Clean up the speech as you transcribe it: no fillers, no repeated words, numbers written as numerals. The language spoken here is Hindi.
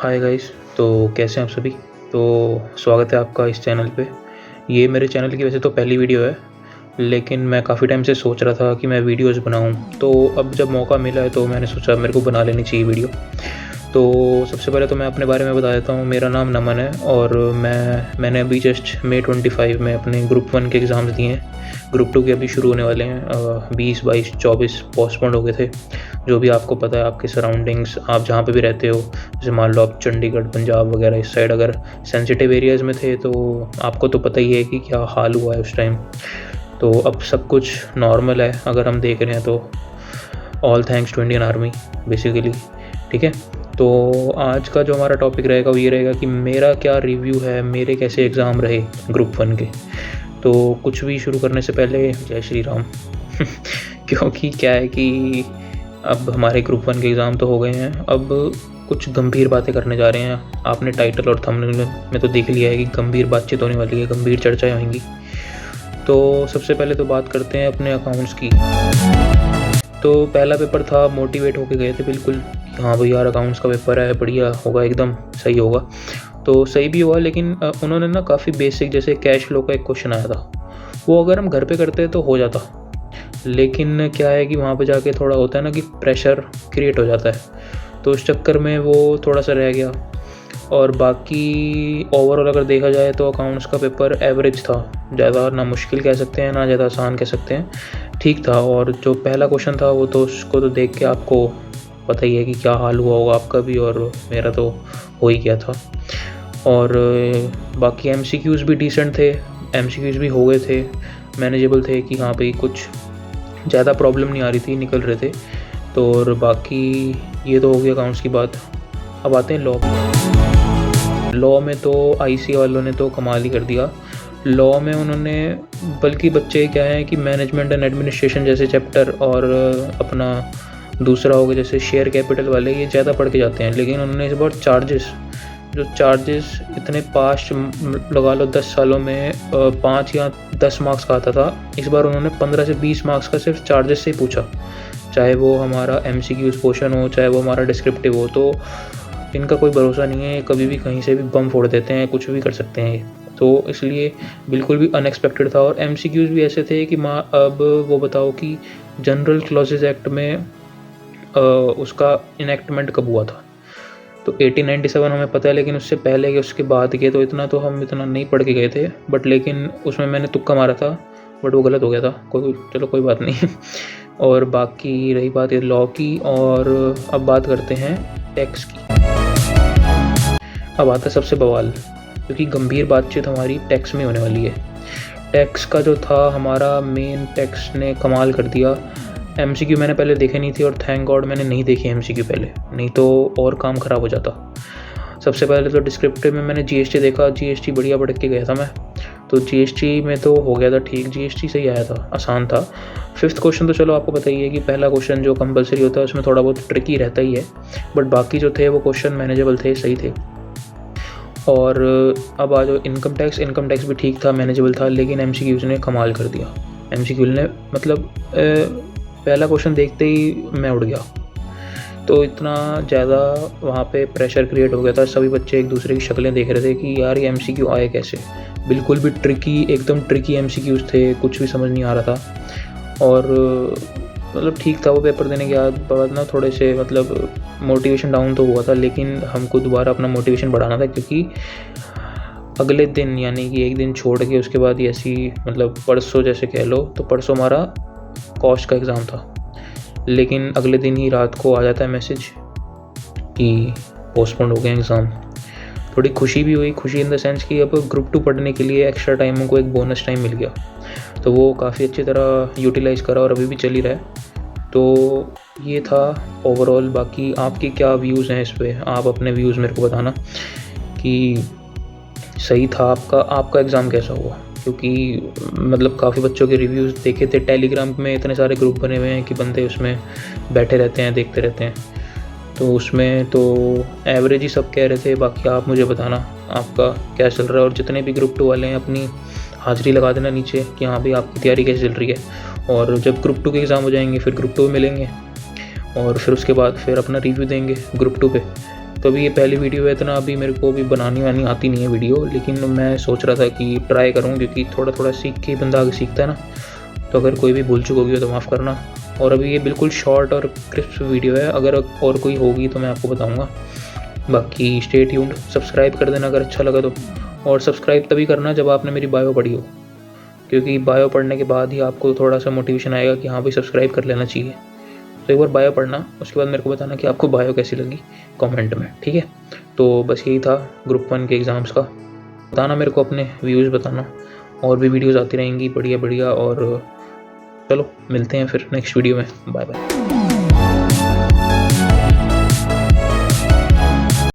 Hi guys. तो कैसे हैं आप सभी। तो स्वागत है आपका इस चैनल पे। ये मेरे चैनल की वैसे तो पहली वीडियो है, लेकिन मैं काफ़ी टाइम से सोच रहा था कि मैं वीडियोस बनाऊं। तो अब जब मौका मिला है तो मैंने सोचा मेरे को बना लेनी चाहिए वीडियो। तो सबसे पहले तो मैं अपने बारे में बता देता हूँ। मेरा नाम नमन है और मैंने अभी जस्ट मई 25 में अपने ग्रुप 1 के एग्ज़ाम्स दिए हैं। ग्रुप 2 के अभी शुरू होने वाले हैं। 20, 22, 24 पोस्टपोन्ड हो गए थे। जो भी आपको पता है, आपके सराउंडिंग्स, आप जहाँ पे भी रहते हो, जैसे मान लो आप चंडीगढ़, पंजाब वगैरह इस साइड अगर सेंसिटिव एरियाज़ में थे तो आपको तो पता ही है कि क्या हाल हुआ है उस टाइम। तो अब सब कुछ नॉर्मल है अगर हम देख रहे हैं तो। All thanks to Indian army basically. ठीक है, तो आज का जो हमारा टॉपिक रहेगा वो ये रहेगा कि मेरा क्या रिव्यू है, मेरे कैसे एग्ज़ाम रहे ग्रुप 1 के। तो कुछ भी शुरू करने से पहले जय श्री राम क्योंकि क्या है कि अब हमारे ग्रुप 1 के एग्ज़ाम तो हो गए हैं। अब कुछ गंभीर बातें करने जा रहे हैं। आपने टाइटल और थंबनेल में तो देख लिया है कि गंभीर बातचीत होने वाली है, गंभीर चर्चाएं होंगी। तो सबसे पहले तो बात करते हैं अपने अकाउंट्स की। तो पहला पेपर था, मोटिवेट होके गए थे बिल्कुल कि हाँ भाई यार अकाउंट्स का पेपर है, बढ़िया होगा, एकदम सही होगा। तो सही भी हुआ, लेकिन उन्होंने ना काफ़ी बेसिक जैसे कैश फ्लो का एक क्वेश्चन आया था, वो अगर हम घर पे करते तो हो जाता। लेकिन क्या है कि वहाँ पे जाके थोड़ा होता है ना कि प्रेशर क्रिएट हो जाता है, तो उस चक्कर में वो थोड़ा सा रह गया। और बाकी ओवरऑल अगर देखा जाए तो अकाउंट्स का पेपर एवरेज था, ज़्यादा ना मुश्किल कह सकते हैं ना ज़्यादा आसान कह सकते हैं, ठीक था। और जो पहला क्वेश्चन था वो तो उसको तो देख के आपको पता ही है कि क्या हाल हुआ होगा आपका भी, और मेरा तो हो ही गया था। और बाकी MCQs भी डिसेंट थे, MCQs भी हो गए थे, मैनेजेबल थे कि हाँ भाई कुछ ज़्यादा प्रॉब्लम नहीं आ रही थी, निकल रहे थे। तो और बाकी ये तो हो गई अकाउंट्स की बात। अब आते हैं लॉ में तो IC वालों ने तो कमाल ही कर दिया। लॉ में उन्होंने बल्कि बच्चे क्या है कि मैनेजमेंट एंड एडमिनिस्ट्रेशन जैसे चैप्टर और अपना दूसरा हो गया जैसे शेयर कैपिटल वाले, ये ज़्यादा पढ़ के जाते हैं। लेकिन उन्होंने इस बार चार्जेस इतने पास्ट लगा लो 10 सालों में 5 या 10 मार्क्स का आता था, इस बार उन्होंने 15 से 20 मार्क्स का सिर्फ चार्जेस से ही पूछा। चाहे वो हमारा MCQs पोर्शन हो, चाहे वो हमारा डिस्क्रिप्टिव हो। तो इनका कोई भरोसा नहीं है, कभी भी कहीं से भी बम फोड़ देते हैं, कुछ भी कर सकते हैं ये। तो इसलिए बिल्कुल भी अनएक्सपेक्टेड था। और MCQs भी ऐसे थे कि अब वो बताओ कि जनरल क्लॉजेज एक्ट में उसका इनेक्टमेंट कब हुआ था। तो 1897 हमें पता है, लेकिन उससे पहले के उसके बाद के तो इतना नहीं पढ़ के गए थे। बट लेकिन उसमें मैंने तुक्का मारा था, बट वो गलत हो गया था। कोई बात नहीं और बाकी रही बात ये लॉ की, और अब बात करते हैं टैक्स की। अब आता है सबसे बवाल, क्योंकि गंभीर बातचीत हमारी टैक्स में होने वाली है। टैक्स का जो था हमारा मेन, टैक्स ने कमाल कर दिया। MCQ मैंने पहले देखे नहीं थी, और थैंक गॉड मैंने नहीं देखी MCQ पहले, नहीं तो और काम ख़राब हो जाता। सबसे पहले तो डिस्क्रिप्टिव में मैंने GST देखा, GST बढ़िया पढ़ के गया था मैं। तो GST में तो हो गया था ठीक, GST सही आया था, आसान था। 5th क्वेश्चन तो चलो आपको पता ही है कि पहला क्वेश्चन जो कंपलसरी होता है उसमें थोड़ा बहुत ट्रिकी रहता ही है, बट बाकी जो थे वो क्वेश्चन मैनेजेबल थे, सही थे। और अब आ जाओ इनकम टैक्स भी ठीक था, मैनेजेबल था। लेकिन MCQs ने कमाल कर दिया। MCQ ने मतलब पहला क्वेश्चन देखते ही मैं उड़ गया। तो इतना ज़्यादा वहाँ पे प्रेशर क्रिएट हो गया था, सभी बच्चे एक दूसरे की शक्लें देख रहे थे कि यार ये MCQ आए कैसे। बिल्कुल भी एकदम ट्रिकी MCQs थे, कुछ भी समझ नहीं आ रहा था। और मतलब ठीक था वो पेपर देने के बाद ना थोड़े से मतलब मोटिवेशन डाउन तो हुआ था, लेकिन हमको दोबारा अपना मोटिवेशन बढ़ाना था, क्योंकि अगले दिन यानी कि एक दिन छोड़ के उसके बाद ऐसी मतलब परसों जैसे कह लो, तो परसों हमारा कॉस्ट का एग्ज़ाम था। लेकिन अगले दिन ही रात को आ जाता है मैसेज कि पोस्टपोन्ड हो गए एग्ज़ाम। थोड़ी खुशी भी हुई, खुशी इन द सेंस कि अब ग्रुप 2 पढ़ने के लिए एक्स्ट्रा टाइम हमको एक बोनस टाइम मिल गया, तो वो काफ़ी अच्छी तरह यूटिलाइज़ करा और अभी भी चल ही रहा है। तो ये था ओवरऑल। बाकी आपके क्या व्यूज़ हैं इस पर, आप अपने व्यूज़ मेरे को बताना कि सही था आपका एग्ज़ाम कैसा हुआ। क्योंकि मतलब काफ़ी बच्चों के रिव्यूज़ देखे थे, टेलीग्राम में इतने सारे ग्रुप बने हुए हैं कि बंदे उसमें बैठे रहते हैं, देखते रहते हैं। तो उसमें तो एवरेज ही सब कह रहे थे। बाकी आप मुझे बताना आपका क्या चल रहा है, और जितने भी ग्रुप 2 वाले हैं अपनी हाज़िरी लगा देना नीचे कि हाँ भाई आपकी तैयारी कैसी चल रही है। और जब ग्रुप 2 के एग्ज़ाम हो जाएंगे फिर ग्रुप 2 में मिलेंगे, और फिर उसके बाद फिर अपना रिव्यू देंगे ग्रुप 2 पे तो अभी ये पहली वीडियो है, इतना अभी मेरे को अभी बनानी वानी आती नहीं है वीडियो, लेकिन मैं सोच रहा था कि ट्राई करूँ, क्योंकि थोड़ा थोड़ा सीख के बंदा आगे सीखता है ना। तो अगर कोई भी भूल चुक होगी तो माफ़ करना। और अभी ये बिल्कुल शॉर्ट और क्रिस्प वीडियो है, अगर और कोई होगी तो मैं आपको बताऊँगा। बाकी स्टे ट्यून्ड, सब्सक्राइब कर देना अगर अच्छा लगा तो। और सब्सक्राइब तभी करना जब आपने मेरी बायो पढ़ी हो, क्योंकि बायो पढ़ने के बाद ही आपको थोड़ा सा मोटिवेशन आएगा कि हाँ भाई सब्सक्राइब कर लेना चाहिए। तो एक बार बायो पढ़ना, उसके बाद मेरे को बताना कि आपको बायो कैसी लगी कमेंट में, ठीक है। तो बस यही था ग्रुप 1 के एग्ज़ाम्स का। बताना मेरे को, अपने व्यूज़ बताना, और भी वीडियोज़ आती रहेंगी बढ़िया बढ़िया। और चलो मिलते हैं फिर नेक्स्ट वीडियो में। Bye bye.